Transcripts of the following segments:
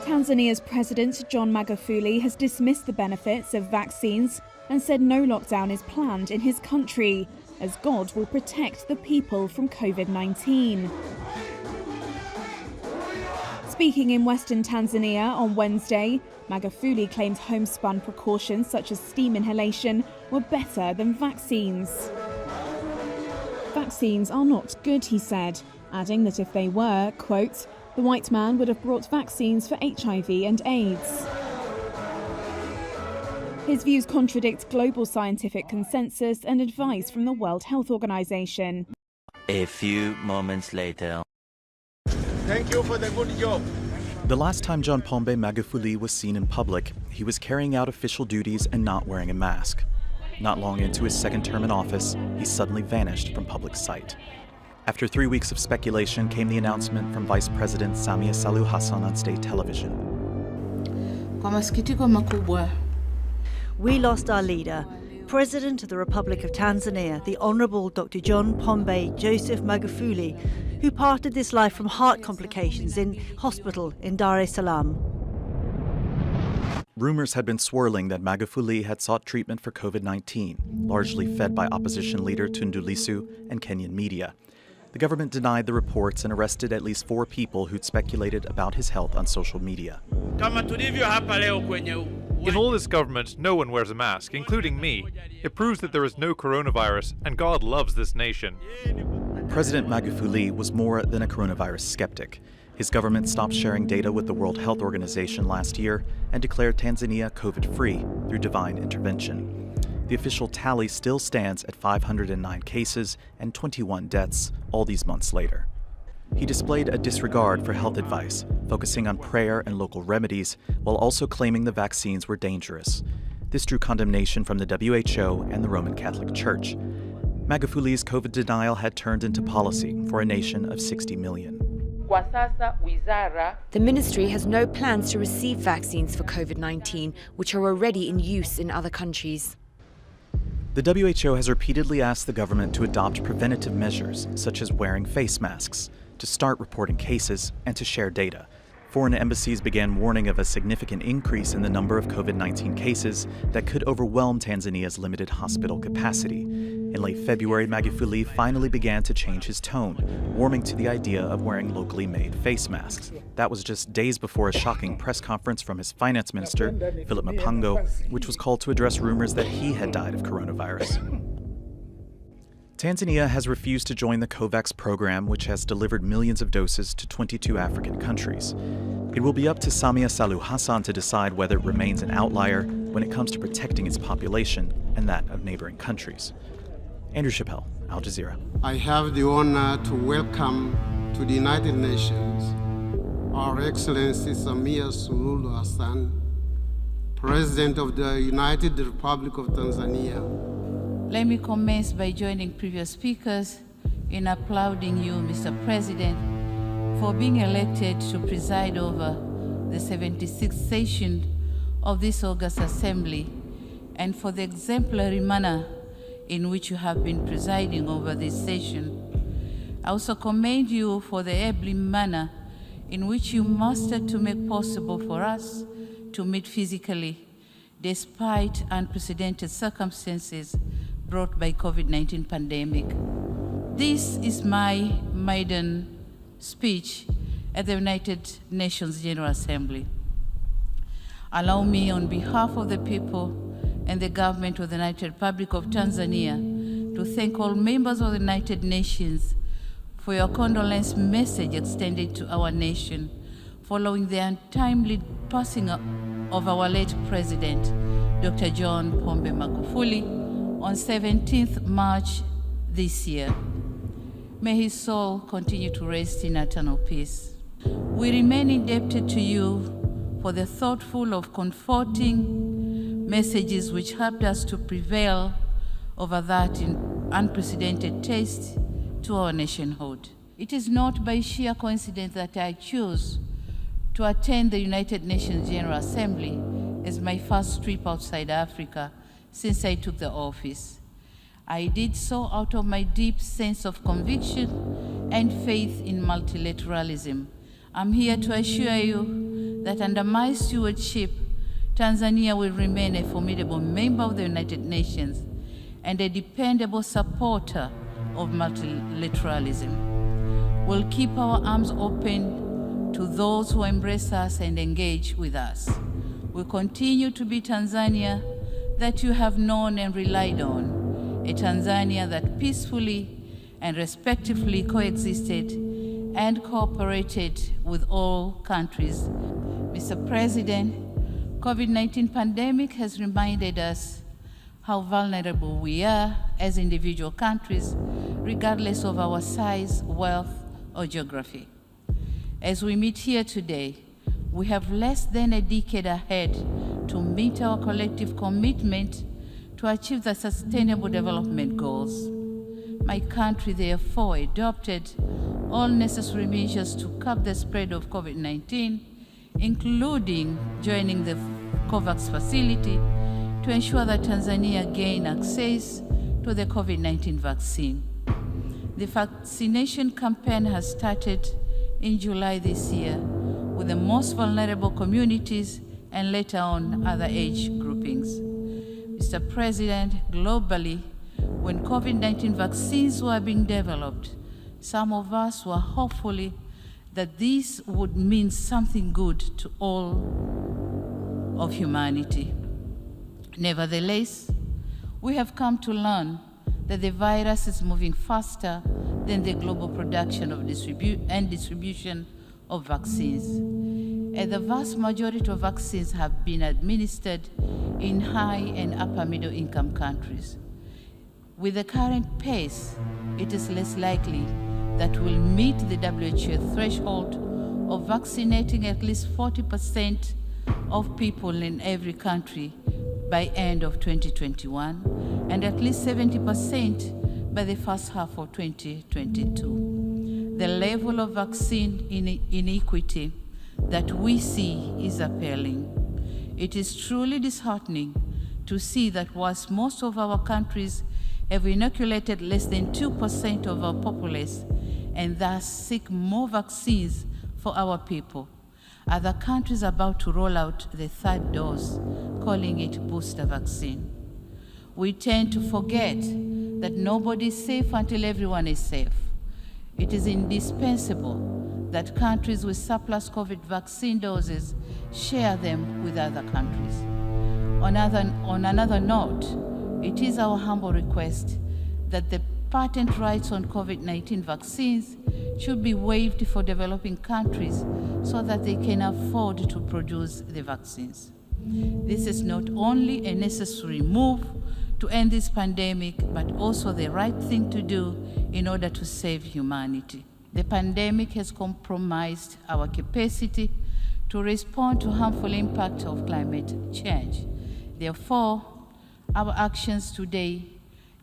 Tanzania's President John Magufuli has dismissed the benefits of vaccines and said no lockdown is planned in his country, as God will protect the people from COVID-19. Speaking in Western Tanzania on Wednesday, Magufuli claimed homespun precautions such as steam inhalation were better than vaccines. Vaccines are not good, he said, adding that if they were, quote, the white man would have brought vaccines for HIV and AIDS. His views contradict global scientific consensus and advice from the World Health Organization. A few moments later. Thank you for the good job. The last time John Pombe Magufuli was seen in public, he was carrying out official duties and not wearing a mask. Not long into his second term in office, he suddenly vanished from public sight. After 3 weeks of speculation came the announcement from Vice President Samia Suluhu Hassan on state television. We lost our leader, President of the Republic of Tanzania, the Honourable Dr. John Pombe Joseph Magufuli, who parted this life from heart complications in hospital in Dar es Salaam. Rumors had been swirling that Magufuli had sought treatment for COVID-19, largely fed by opposition leader Tundu Lissu and Kenyan media. The government denied the reports and arrested at least 4 people who'd speculated about his health on social media. In all this government, no one wears a mask, including me. It proves that there is no coronavirus, and God loves this nation. President Magufuli was more than a coronavirus skeptic. His government stopped sharing data with the World Health Organization last year and declared Tanzania COVID-free through divine intervention. The official tally still stands at 509 cases and 21 deaths all these months later. He displayed a disregard for health advice, focusing on prayer and local remedies, while also claiming the vaccines were dangerous. This drew condemnation from the WHO and the Roman Catholic Church. Magufuli's COVID denial had turned into policy for a nation of 60 million. The ministry has no plans to receive vaccines for COVID-19, which are already in use in other countries. The WHO has repeatedly asked the government to adopt preventative measures, such as wearing face masks, to start reporting cases, and to share data. Foreign embassies began warning of a significant increase in the number of COVID-19 cases that could overwhelm Tanzania's limited hospital capacity. In late February, Magufuli finally began to change his tone, warming to the idea of wearing locally made face masks. That was just days before a shocking press conference from his finance minister, Philip Mpango, which was called to address rumors that he had died of coronavirus. Tanzania has refused to join the COVAX program, which has delivered millions of doses to 22 African countries. It will be up to Samia Suluhu Hassan to decide whether it remains an outlier when it comes to protecting its population and that of neighboring countries. Andrew Chappelle, Al Jazeera. I have the honor to welcome to the United Nations Our Excellency Samia Suluhu Hassan, President of the United Republic of Tanzania. Let me commence by joining previous speakers in applauding you, Mr. President, for being elected to preside over the 76th session of this august assembly and for the exemplary manner in which you have been presiding over this session. I also commend you for the able manner in which you mastered to make possible for us to meet physically despite unprecedented circumstances brought by COVID-19 pandemic. This is my maiden speech at the United Nations General Assembly. Allow me, on behalf of the people and the government of the United Republic of Tanzania, to thank all members of the United Nations for your condolence message extended to our nation following the untimely passing of our late President, Dr. John Pombe Magufuli, on 17th March this year. May his soul continue to rest in eternal peace. We remain indebted to you for the thoughtful of comforting messages which helped us to prevail over that unprecedented test to our nationhood. It is not by sheer coincidence that I chose to attend the United Nations General Assembly as my first trip outside Africa since I took the office. I did so out of my deep sense of conviction and faith in multilateralism. I'm here to assure you that under my stewardship, Tanzania will remain a formidable member of the United Nations and a dependable supporter of multilateralism. We'll keep our arms open to those who embrace us and engage with us. We'll continue to be Tanzania that you have known and relied on, a Tanzania that peacefully and respectfully coexisted and cooperated with all countries. Mr. President, COVID-19 pandemic has reminded us how vulnerable we are as individual countries, regardless of our size, wealth, or geography. As we meet here today, we have less than a decade ahead to meet our collective commitment to achieve the Sustainable Development Goals. My country, therefore, adopted all necessary measures to curb the spread of COVID-19, including joining the COVAX facility to ensure that Tanzania gain access to the COVID-19 vaccine. The vaccination campaign has started in July this year with the most vulnerable communities and later on other age groupings. Mr. President, globally, when COVID-19 vaccines were being developed, some of us were hopeful that this would mean something good to all of humanity. Nevertheless, we have come to learn that the virus is moving faster than the global production of distribution of vaccines. And the vast majority of vaccines have been administered in high and upper middle income countries. With the current pace, it is less likely that we'll meet the WHO threshold of vaccinating at least 40% of people in every country by end of 2021, and at least 70% by the first half of 2022. The level of vaccine inequity that we see is appalling. It is truly disheartening to see that whilst most of our countries have inoculated less than 2% of our populace and thus seek more vaccines for our people, other countries are about to roll out the third dose, calling it booster vaccine. We tend to forget that nobody is safe until everyone is safe. It is indispensable that countries with surplus COVID vaccine doses share them with other countries. On another note, it is our humble request that the patent rights on COVID-19 vaccines should be waived for developing countries so that they can afford to produce the vaccines. This is not only a necessary move to end this pandemic, but also the right thing to do in order to save humanity. The pandemic has compromised our capacity to respond to harmful impact of climate change. Therefore, our actions today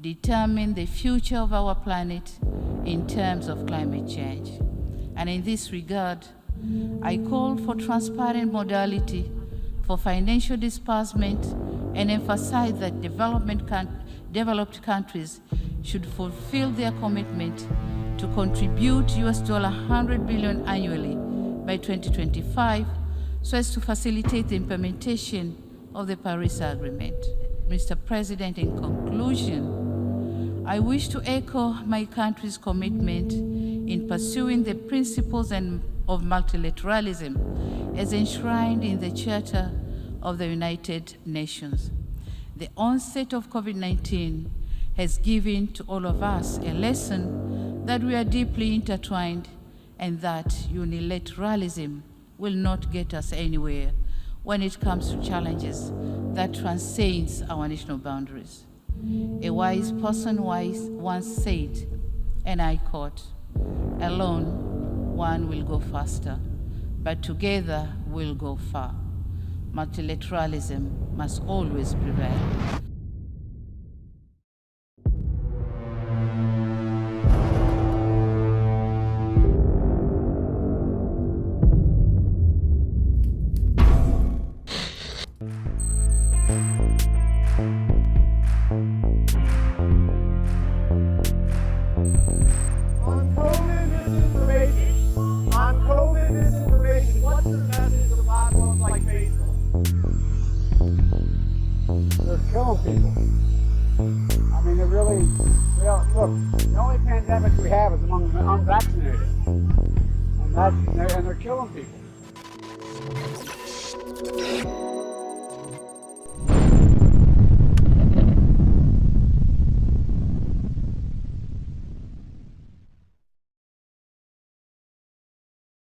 determine the future of our planet in terms of climate change. And in this regard, I call for transparent modality for financial disbursement and emphasize that developed countries should fulfill their commitment to contribute $100 billion annually by 2025 so as to facilitate the implementation of the Paris Agreement. Mr. President, in conclusion, I wish to echo my country's commitment in pursuing the principles of multilateralism as enshrined in the Charter of the United Nations. The onset of COVID-19 has given to all of us a lesson that we are deeply intertwined and that unilateralism will not get us anywhere when it comes to challenges that transcends our national boundaries. A wise person once said, and I quote, "Alone, one will go faster, but together we'll go far. Multilateralism must always prevail." On COVID misinformation, what's the message of our killing people. I mean, they're really, look, the only pandemic we have is among the unvaccinated. And they're killing people.